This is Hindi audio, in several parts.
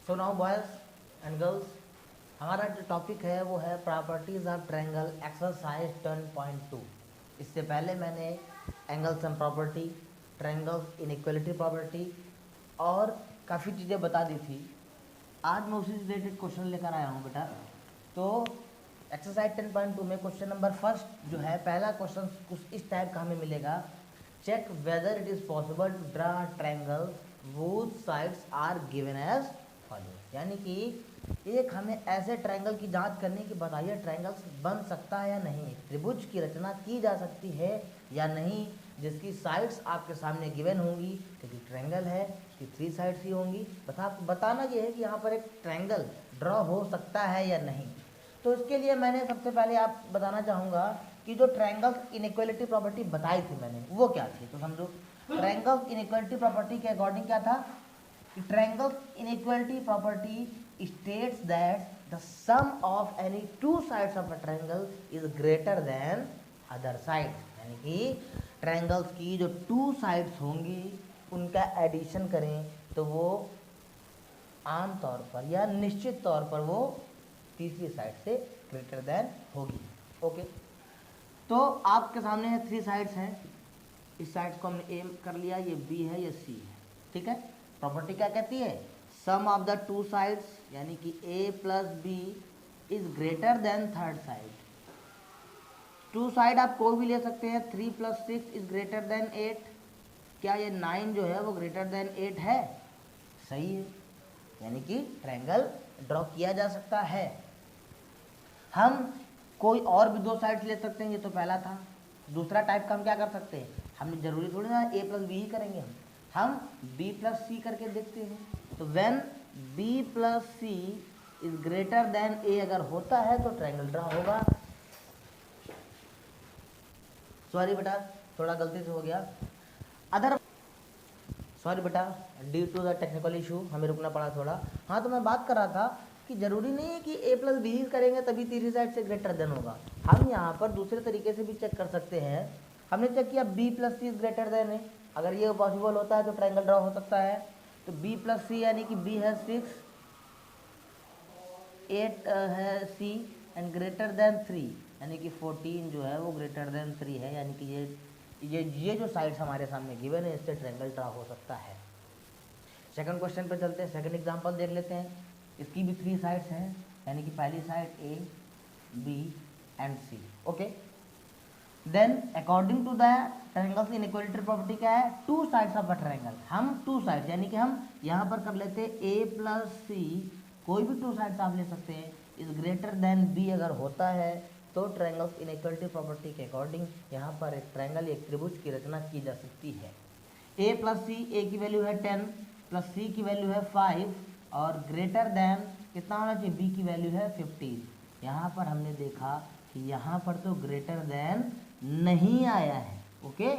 So now boys and girls, हमारा जो टॉपिक है वो है प्रॉपर्टीज ऑफ ट्रायंगल एक्सरसाइज 10.2। इससे पहले मैंने angles and property, triangles inequality property और काफ़ी चीज़ें बता दी थी। आज मैं उसी से रिलेटेड क्वेश्चन लेकर आया हूँ बेटा। तो एक्सरसाइज 10.2 में क्वेश्चन नंबर फर्स्ट जो है, पहला क्वेश्चन कुछ इस टाइप का हमें मिलेगा। Check whether it is possible to draw triangle whose sides are given as follow. यानी कि एक हमें ऐसे ट्रायंगल की जांच करनी कि बताइए ट्रायंगल्स बन सकता है या नहीं, त्रिभुज की रचना की जा सकती है या नहीं, जिसकी साइड्स आपके सामने गिवन होंगी, क्योंकि ट्रायंगल है कि 3 साइड्स ही होंगी। बताना ये है कि यहाँ पर एक ट्रायंगल ड्रॉ हो सकता है या नहीं। तो इसके लिए मैंने सबसे पहले आप बताना चाहूँगा कि जो ट्रायंगल इनइक्वालिटी प्रॉपर्टी बताई थी मैंने, वो क्या थी। तो समझो, ट्रायंगल इनइक्वालिटी प्रॉपर्टी के अकॉर्डिंग क्या था कि triangle inequality property states that the sum of any two sides of a triangle is greater than other side. यानी कि ट्रायंगल्स की जो 2 साइड्स होंगी उनका एडिशन करें तो वो आम तौर पर या निश्चित तौर पर वो तीसरी साइड से ग्रेटर देन होगी। ओके, तो आपके सामने 3 साइड्स हैं। इस साइड को हमने ए कर लिया, ये बी है, ये सी है। ठीक है, प्रॉपर्टी क्या कहती है, सम ऑफ द 2 साइड्स यानी कि A plus B is greater than third side. 2 side आप कोई भी ले सकते हैं। 3 + 6 इज ग्रेटर देन 8। क्या ये 9 जो है वो ग्रेटर देन 8 है? सही है, यानी कि ट्रायंगल ड्रॉ किया जा सकता है। हम कोई और भी 2 साइड्स ले सकते हैं, ये तो पहला था। दूसरा टाइप का हम क्या कर सकते हैं, हमने जरूरी थोड़ी ना a + b ही करेंगे, हम b + c करके देखते हैं। तो when b + c is greater then a अगर होता है तो ट्रायंगल ड्रॉ होगा। सॉरी बेटा, थोड़ा गलती से हो गया। अदर सॉरी बेटा, due to the technical issue हमें रुकना पड़ा थोड़ा। हाँ, तो मैं बात कर रहा था कि जरूरी नहीं है कि a + b करेंगे तभी तीसरी साइड से ग्रेटर देन होगा। हम यहाँ पर दूसरे तरीके से भी चेक कर सकते हैं। हमने चेक किया b + c is greater then है, अगर ये पॉसिबल होता है तो ट्रायंगल ड्रॉ हो सकता है। तो b + c यानी कि b है 6, 8 है c एंड ग्रेटर देन 3 यानी कि 14 जो है वो ग्रेटर देन 3 है। यानी कि ये जो साइड्स हमारे सामने गिवन है इससे ट्रायंगल ड्रॉ हो सकता है। सेकंड क्वेश्चन पे चलते हैं, सेकंड एग्जांपल देख लेते हैं। इसकी भी 3 साइड्स हैं, यानी कि पहली side A, B and C. Okay, then according to the triangles inequality property क्या है, 2 साइड्स ऑफ अ ट्रायंगल। हम 2 साइड्स यानी कि हम यहाँ पर कर लेते हैं a + c, कोई भी 2 साइड्स आप ले सकते हैं, इज ग्रेटर देन b अगर होता है तो ट्रायंगल्स इनइक्वालिटी प्रॉपर्टी के अकॉर्डिंग यहाँ पर एक ट्रायंगल, एक त्रिभुज की रचना की जा सकती है। a + c, a की वैल्यू है 10 + c की वैल्यू है 5 और ग्रेटर देन कितना होना चाहिए, b की वैल्यू है 15। यहाँ पर हमने देखा कि यहाँ पर तो ग्रेटर देन नहीं आया है। ओके,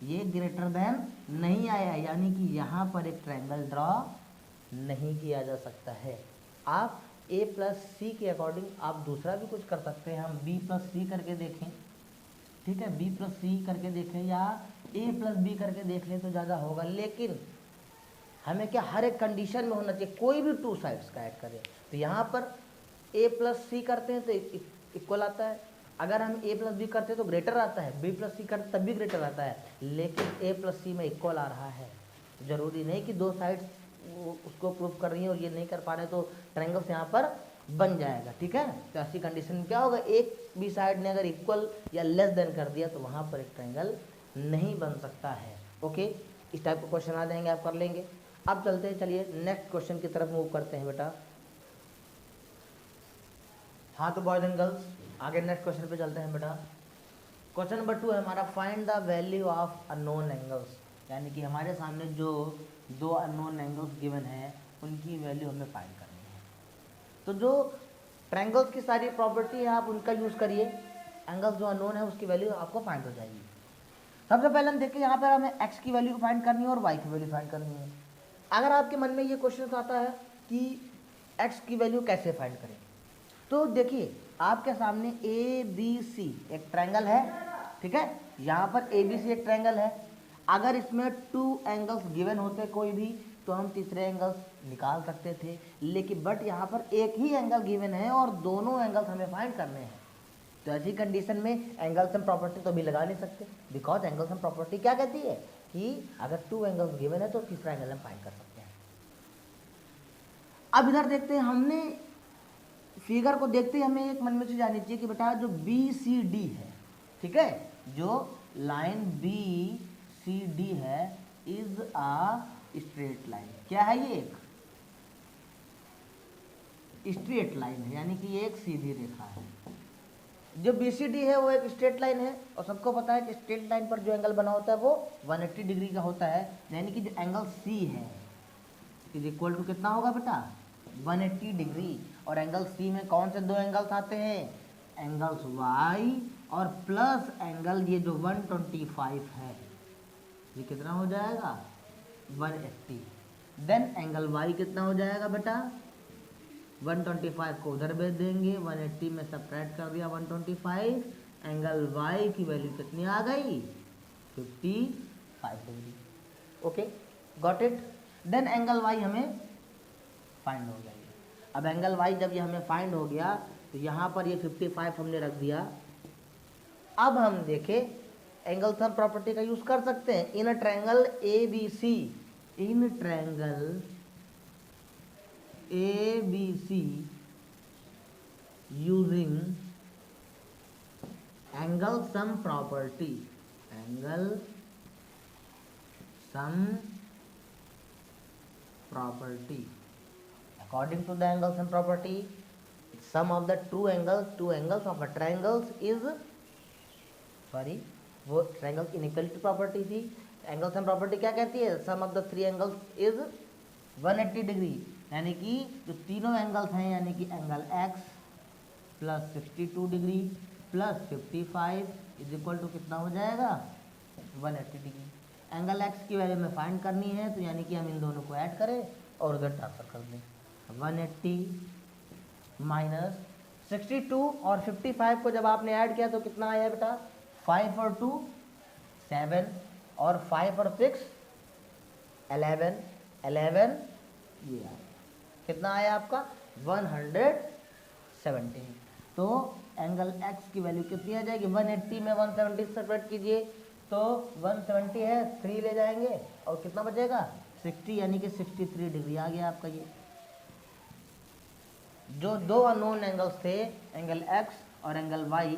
ये ग्रेटर देन नहीं आया है, यानी कि यहाँ पर एक ट्रायंगल ड्रॉ नहीं किया जा सकता है। आप a + c के अकॉर्डिंग आप दूसरा भी कुछ कर सकते हैं। हम b + c करके देखें, ठीक है, b + c करके देखें या a + b करके देख लें तो ज़्यादा होगा। लेकिन हमें क्या हर एक कंडीशन में होना चाहिए, कोई भी 2 साइड्स का ऐड करें। तो यहाँ पर a + c करते हैं तो इक्वल आता है, अगर हम a + b करते हैं तो ग्रेटर आता है, b + c करते तब भी ग्रेटर आता है, लेकिन a + c में इक्वल आ रहा है। जरूरी नहीं कि 2 साइड्स उसको प्रूफ कर रही हैं और ये नहीं कर पा रहे तो ट्रायंगल्स यहाँ पर बन जाएगा। ठीक है, तो ऐसी कंडीशन में क्या होगा, एक भी साइड ने अगर इक्वल या लेस देन कर दिया तो वहाँ पर एक ट्रायंगल नहीं बन सकता है। ओके, इस टाइप के क्वेश्चन आ जाएंगे, आप कर लेंगे। अब चलते हैं, चलिए नेक्स्ट क्वेश्चन की तरफ मूव करते हैं बेटा। हाँ, तो बॉयज एंड गर्ल्स आगे नेक्स्ट क्वेश्चन पे चलते हैं बेटा। क्वेश्चन नंबर 2 है हमारा, find the value of unknown angles. यानी कि हमारे सामने जो 2 अननोन एंगल्स गिवन है उनकी वैल्यू हमें फाइंड करनी है। तो जो ट्रायंगल्स की सारी प्रॉपर्टी है आप उनका यूज़ करिए, एंगल्स जो अननोन है उसकी वैल्यू आपको फाइंड हो जाएगी। सबसे पहले हम देखिए, यहाँ पर हमें x की वैल्यू फाइंड करनी है और y की वैल्यू फाइंड करनी है। अगर आपके मन में ये क्वेश्चन आता है कि x की वैल्यू कैसे फाइंड करें, तो देखिए आपके सामने ए बी सी एक ट्रायंगल है। ठीक है, यहाँ पर ए बी सी एक ट्रायंगल है। अगर इसमें 2 एंगल्स गिवन होते कोई भी तो हम तीसरे एंगल्स निकाल सकते थे, लेकिन बट यहाँ पर एक ही एंगल गिवन है और दोनों एंगल्स हमें फाइंड करने हैं। तो ऐसी कंडीशन में एंगल सम प्रॉपर्टी तो भी लगा नहीं सकते, बिकॉज एंगल सम प्रॉपर्टी क्या कहती है कि अगर 2 एंगल्स गिवन है तो तीसरा एंगल हम फाइंड कर सकते हैं। अब इधर देखते हैं, हमने फिगर को देखते ही हमें एक मन में चीज आनी चाहिए कि बेटा जो बी सी डी है, ठीक है, जो लाइन बी सी डी है इज अ स्ट्रेट लाइन। क्या है ये? एक स्ट्रेट लाइन है, यानी कि एक सीधी रेखा है। जो बी सी डी है वो एक स्ट्रेट लाइन है, और सबको पता है कि स्ट्रेट लाइन पर जो एंगल बना होता है वो 180 डिग्री का होता है, यानी कि जो एंगल सी है इज इक्वल टू कितना होगा बेटा? 180 डिग्री। और एंगल सी में कौन से दो एंगल्स आते हैं? एंगल्स वाई और प्लस एंगल ये जो 125 है, ये कितना हो जाएगा? 180। देन एंगल वाई कितना हो जाएगा बेटा? 125 को उधर भेज देंगे, 180 में सब्ट्रैक्ट कर दिया 125, एंगल वाई की वैल्यू कितनी आ गई? 55 degree. Okay, got it. Then angle y हमें फाइंड हो जाएगी। अब एंगल वाई जब ये हमें फाइंड हो गया तो यहाँ पर ये 55 हमने रख दिया। अब हम देखें एंगल सम प्रॉपर्टी का यूज कर सकते हैं in a triangle A B C. In triangle A B C using angle sum property. Angle sum property, according to the angle sum property, sum of the two angles of a triangles is, sorry, वो ट्रायंगल इनइक्वालिटी प्रॉपर्टी थी। एंगल सम प्रॉपर्टी क्या कहती है? Sum of the 3 angles is 180 degree, यानी कि जो तीनों एंगल्स हैं, यानी कि angle x plus 62 degree plus 55 is equal to कितना हो जाएगा? 180 डिग्री। एंगल x की वैल्यू में फाइंड करनी है, तो यानी कि हम इन दोनों को ऐड करें और उधर ट्रांसफर कर दें। 180 माइनस 62 और 55 को जब आपने ऐड किया तो कितना आया बेटा? 5 और 2 7 और 5 और 6 11 11, ये आया कितना आया आपका? 117। तो एंगल x की वैल्यू कितनी आ जाएगी? 180 में 170 सेपरेट कीजिए तो 170 है, 3 ले जाएंगे और कितना बचेगा? 60, यानी कि 63 डिग्री आ गया आपका। ये जो दो अननोन एंगल्स थे, एंगल x और एंगल y,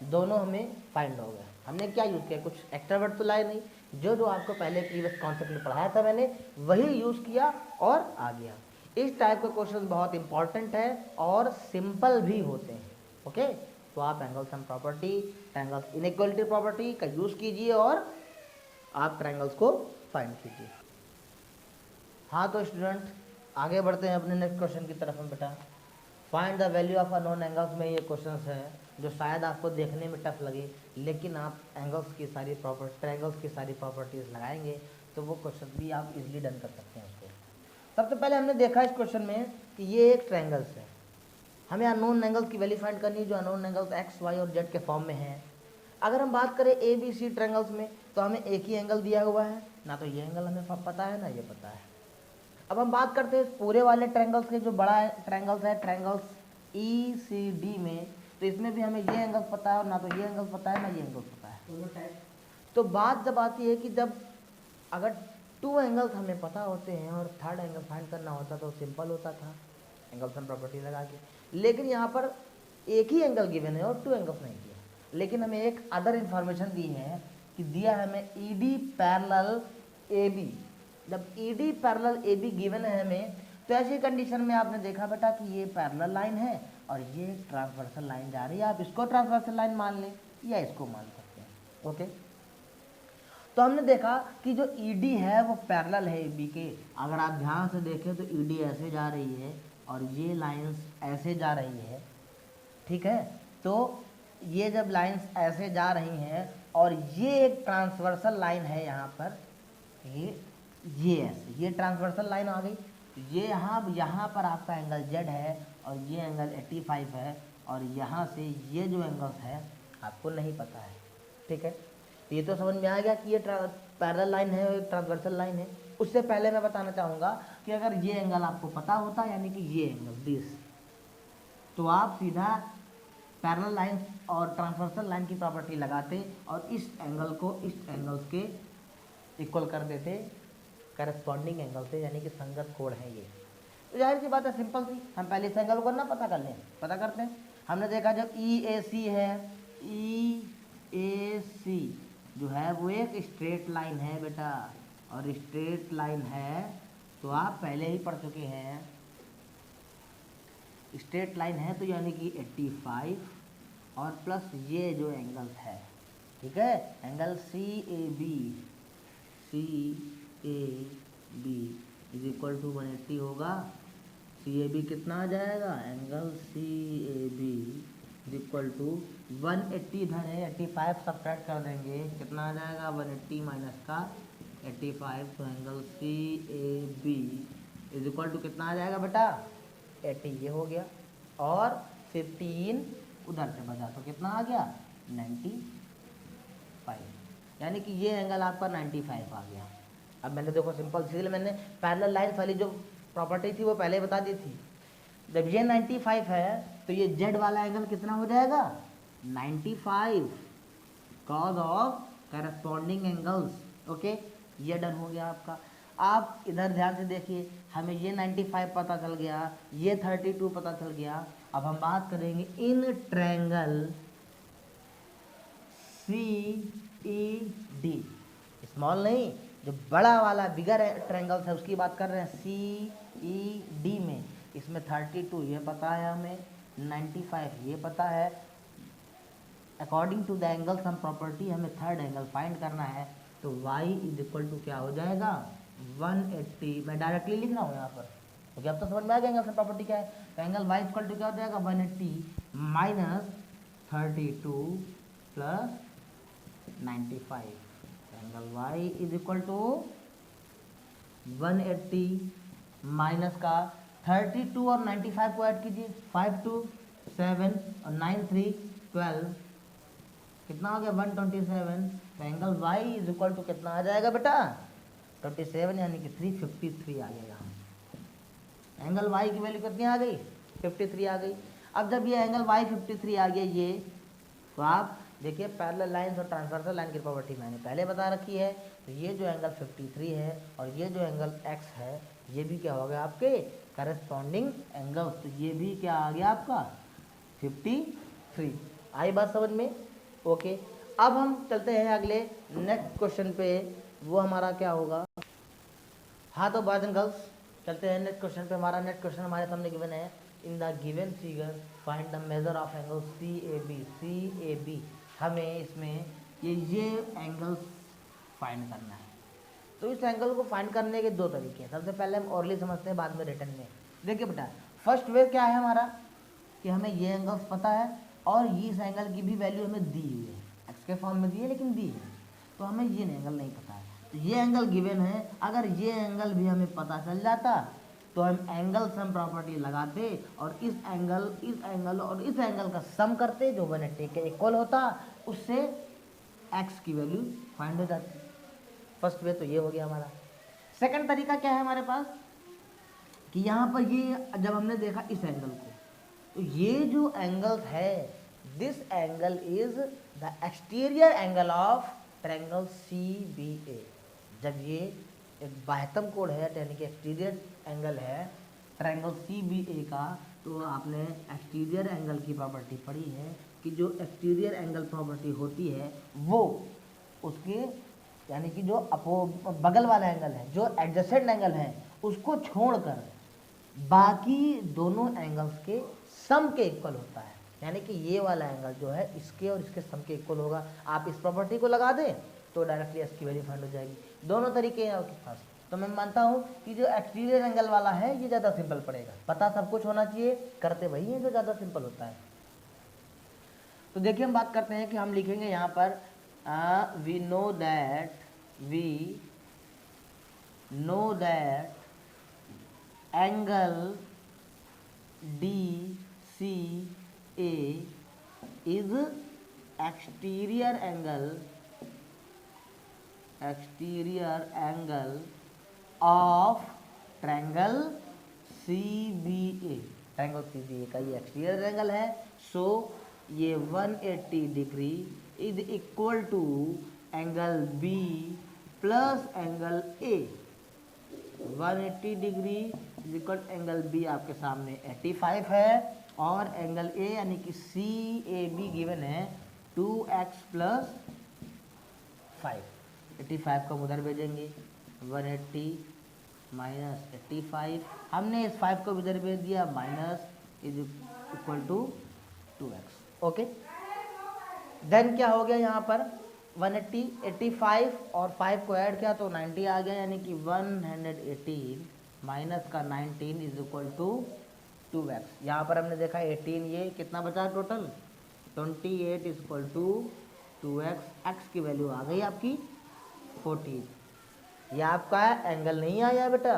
दोनों हमें फाइंड हो गए। हमने क्या यूज़ किया? कुछ एक्स्ट्रा वर्ड तो लाए नहीं, जो आपको पहले प्रीवियस कॉन्सेप्ट में पढ़ाया था मैंने वही यूज़ किया और आ गया। इस टाइप के क्वेश्चन बहुत इंपॉर्टेंट है और सिंपल भी होते हैं। ओके, तो आप angle sum property, triangles inequality property का यूज़ कीजिए और आप ट्रायंगल्स को फाइंड कीजिए। हाँ तो स्टूडेंट आगे बढ़ते हैं अपने नेक्स्ट क्वेश्चन की तरफ। हम बेटा find the value of unknown angles में ये क्वेश्चन है जो शायद आपको देखने में टफ लगे, लेकिन आप एंगल्स की सारी ट्रायंगल्स की सारी प्रॉपर्टीज लगाएंगे तो वो क्वेश्चन भी आप इजीली डन कर सकते हैं उसको। सबसे पहले हमने देखा इस क्वेश्चन में कि ये एक ट्रायंगल्स है, हमें अननोन एंगल्स की वैल्यू फाइंड करनी है जो अननोन एंगल्स एक्स वाई और जेड के फॉर्म में है। अगर हम बात करें ए बी सी ट्रायंगल्स में तो हमें एक ही एंगल दिया हुआ है, ना तो ये एंगल हमें पता है ना ये पता है। अब हम बात करते हैं पूरे वाले ट्रायंगल्स के, जो बड़ा ट्रायंगल्स है ट्रायंगल्स ई सी डी में, तो इसमें भी हमें ये एंगल पता है और ना तो ये एंगल पता है ना ये एंगल पता है। तो बात जब आती है कि जब अगर 2 एंगल्स हमें पता होते हैं और थर्ड एंगल फाइंड करना होता तो सिंपल होता था एंगल सम प्रॉपर्टी लगा के, लेकिन यहाँ पर एक ही एंगल गिवन है और 2 एंगल्स नहीं दिया। लेकिन हमें एक अदर इंफॉर्मेशन दी है कि दिया है हमें E D parallel A B. जब E D parallel A B given है हमें, तो ऐसी कंडीशन में आपने देखा बेटा कि ये पैरेलल लाइन है और ये ट्रांसवर्सल लाइन जा रही है। आप इसको ट्रांसवर्सल लाइन मान लें या इसको मान सकते हैं। ओके, तो हमने देखा कि जो ED है वो पैरेलल है AB के। अगर आप ध्यान से देखें तो ED ऐसे जा रही है और ये लाइंस ऐसे जा रही है, ठीक है। तो ये जब लाइंस ऐसे जा रही हैं और ये एक ट्रांसवर्सल लाइन है यहाँ पर, ये ऐसे ये ट्रांसवर्सल लाइन आ गई, ये यहाँ पर आपका एंगल Z है और ये एंगल 85 है और यहाँ से ये जो एंगल्स है आपको नहीं पता है, ठीक है। तो ये तो समझ में आ गया कि ये पैरेलल लाइन है और एक ट्रांसवर्सल लाइन है। उससे पहले मैं बताना चाहूँगा कि अगर ये एंगल आपको पता होता, यानी कि ये एंगल दिस, तो आप सीधा पैरेलल लाइन और ट्रांसवर्सल लाइन की प्रॉपर्टी लगाते और इस एंगल को इस एंगल के इक्वल कर देते करस्पॉन्डिंग एंगल से, यानी कि संगत कोण है ये। तो जाहिर सी बात है, सिंपल सी, हम पहले इस एंगल को ना पता कर लें, पता करते हैं। हमने देखा जब ई ए सी है, ई ए सी जो है वो एक स्ट्रेट लाइन है बेटा, और स्ट्रेट लाइन है तो आप पहले ही पढ़ चुके हैं, स्ट्रेट लाइन है तो यानी कि 85 और प्लस ये जो एंगल है, ठीक है, angle C A B is equal to 180 होगा। सी ए बी कितना आ जाएगा, angle C A B is equal to 180, इधर है 85 सब्ट्रैक्ट कर देंगे, कितना आ जाएगा 180 माइनस का 85, तो angle C A B is equal to कितना आ जाएगा बेटा 80, ये हो गया, और 15 उधर से बचा तो कितना आ गया 95, यानी कि ये एंगल आपका 95 आ गया। अब मैंने देखो सिंपल, इसलिए मैंने पैरेलल लाइन्स वाली जो प्रॉपर्टी थी वो पहले बता दी थी। जब ये 95 है तो ये जेड वाला एंगल कितना हो जाएगा 95 cause of corresponding angles. Okay, ये डन हो गया आपका। आप इधर ध्यान से देखिए, हमें ये 95 पता चल गया, ये 32 पता चल गया। अब हम बात करेंगे in triangle C E D, small नहीं, जो बड़ा वाला बिगर ट्रायंगल है उसकी बात कर रहे हैं, सी ई डी में, इसमें 32 ये पता है हमें, 95 ये पता है। According to the angle sum property हमें थर्ड एंगल फाइंड करना है, तो y इज इक्वल टू क्या हो जाएगा 180। मैं डायरेक्टली लिख रहा हूँ यहाँ पर क्योंकि अब तो समझ में आ गया एंगल सम प्रॉपर्टी क्या है। तो एंगल y इक्वल टू क्या हो जाएगा 180 minus 32 plus 95, angle y is equal to 180 minus का 32 और 95 को ऐड कीजिए, 5 2 7 और 9 3 12, कितना हो गया 127। तो angle y is equal to कितना आ जाएगा बेटा 27, यानी कि 353 आ गया यहाँ। एंगल y की वैल्यू कितनी आ गई 53 आ गई। अब जब ये एंगल y 53 आ गया ये, तो आप देखिए पैरेलल लाइंस और ट्रांसवर्सल लाइन की प्रॉपर्टी मैंने पहले बता रखी है। तो ये जो एंगल 53 है और ये जो एंगल x है, ये भी क्या हो गया आपके करस्पॉन्डिंग एंगल, तो ये भी क्या आ गया आपका 53। आई बात समझ में? ओके, अब हम चलते हैं अगले नेक्स्ट क्वेश्चन पे, वो हमारा क्या होगा। हाँ तो बॉयज एंड गर्ल्स चलते हैं नेक्स्ट क्वेश्चन पे। हमारा नेक्स्ट क्वेश्चन हमारे सामने गिवन है, in the given figure find the measure of angle C A B. हमें इसमें ये एंगल्स फाइंड करना है। तो इस एंगल को फाइंड करने के दो तरीके हैं। सबसे पहले हम ओरली समझते हैं, बाद में रिटर्न में। देखिए बेटा, फर्स्ट वे क्या है हमारा कि हमें ये एंगल्स पता है और ये इस एंगल की भी वैल्यू हमें दी हुई है, एक्स के फॉर्म में दी है लेकिन दी है, तो हमें ये एंगल नहीं पता है। तो ये एंगल गिवन है, अगर ये एंगल भी हमें पता चल जाता तो हम एंगल सम प्रॉपर्टी लगाते और इस एंगल और इस एंगल का सम करते, जो 180 के इक्वल होता, उससे एक्स की वैल्यू फाइंड हो जाती। फर्स्ट वे तो ये हो गया हमारा। सेकंड तरीका क्या है हमारे पास कि यहाँ पर ये जब हमने देखा इस एंगल को, तो ये जो एंगल है, this angle is the exterior angle of triangle CBA। जब ये एक बाह्यतम कोण है, यानी कि एक्सटीरियर एंगल है ट्रायंगल CBA का, तो आपने एक्सटीरियर एंगल की प्रॉपर्टी पढ़ी है कि जो एक्सटीरियर एंगल प्रॉपर्टी होती है वो उसके यानी कि जो बगल वाला एंगल है, जो एडजेसेंट एंगल है, उसको छोड़कर बाकी दोनों एंगल्स के सम के इक्वल होता है। यानी कि ये वाला एंगल जो है इसके और इसके सम के इक्वल होगा। आप इस प्रॉपर्टी को लगा दें तो डायरेक्टली एस की वैल्यू फाइंड हो जाएगी। दोनों तरीके हैं आपके पास। तो मैं मानता हूँ कि जो एक्सटीरियर एंगल वाला है ये ज़्यादा सिंपल पड़ेगा। पता सब कुछ होना चाहिए, करते वही है जो ज़्यादा सिंपल होता है। तो देखिए हम बात करते हैं कि हम लिखेंगे यहाँ पर we know that angle DCA is exterior angle of triangle CBA। Triangle CBA का ये एक्सटीरियर एंगल है। सो ये 180 degree is equal to angle B plus angle A। 180 degree is equal angle B आपके सामने 85 है, और एंगल A यानी कि CAB गिवन है 2x प्लस 5। 85 को उधर भेजेंगे, 180 माइनस 85, हमने इस 5 को इधर भेज दिया, minus is equal to 2x। Okay, then क्या हो गया यहाँ पर 180, 85 और 5 को ऐड किया तो 90 आ गया, यानी कि 118 माइनस का 19 इज इक्वल टू 2x। यहाँ पर हमने देखा 18, ये कितना बचा total 28 is equal to 2x। x की वैल्यू आ गई आपकी 14। ये आपका एंगल नहीं आया बेटा,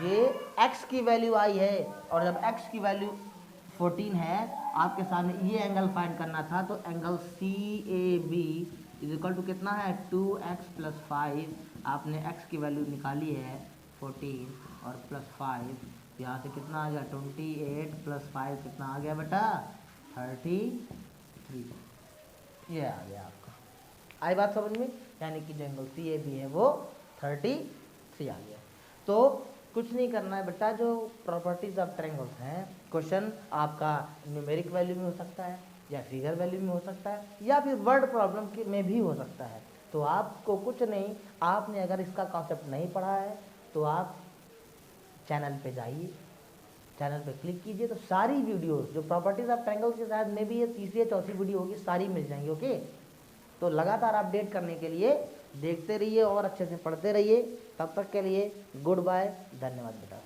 ये x की वैल्यू आई है, और जब x की वैल्यू 14 है आपके सामने ये एंगल फाइंड करना था, तो angle CAB is equal to कितना है 2x प्लस 5। आपने x की वैल्यू निकाली है 14 और प्लस 5, यहाँ से कितना आ गया 28 प्लस 5 कितना आ गया बेटा 33। ये आ गया आपका, आई बात समझ में, यानी कि जो एंगल CAB है वो 33 आ गया। तो कुछ नहीं करना है बेटा, जो प्रॉपर्टीज ऑफ ट्रायंगल्स हैं, क्वेश्चन आपका न्यूमेरिक वैल्यू में हो सकता है, या फिगर वैल्यू में हो सकता है, या फिर वर्ड प्रॉब्लम में भी हो सकता है। तो आपको कुछ नहीं, आपने अगर इसका कॉन्सेप्ट नहीं पढ़ा है तो आप चैनल पे जाइए, चैनल पे क्लिक कीजिए, तो सारी वीडियोस जो प्रॉपर्टीज ऑफ ट्रायंगल्स के साथ में भी ये तीसरी या चौथी वीडियो होगी, सारी मिल जाएंगी। ओके, तो लगातार अपडेट करने के लिए देखते रहिए और अच्छे से पढ़ते रहिए। तब तक के लिए गुड बाय, धन्यवाद बेटा।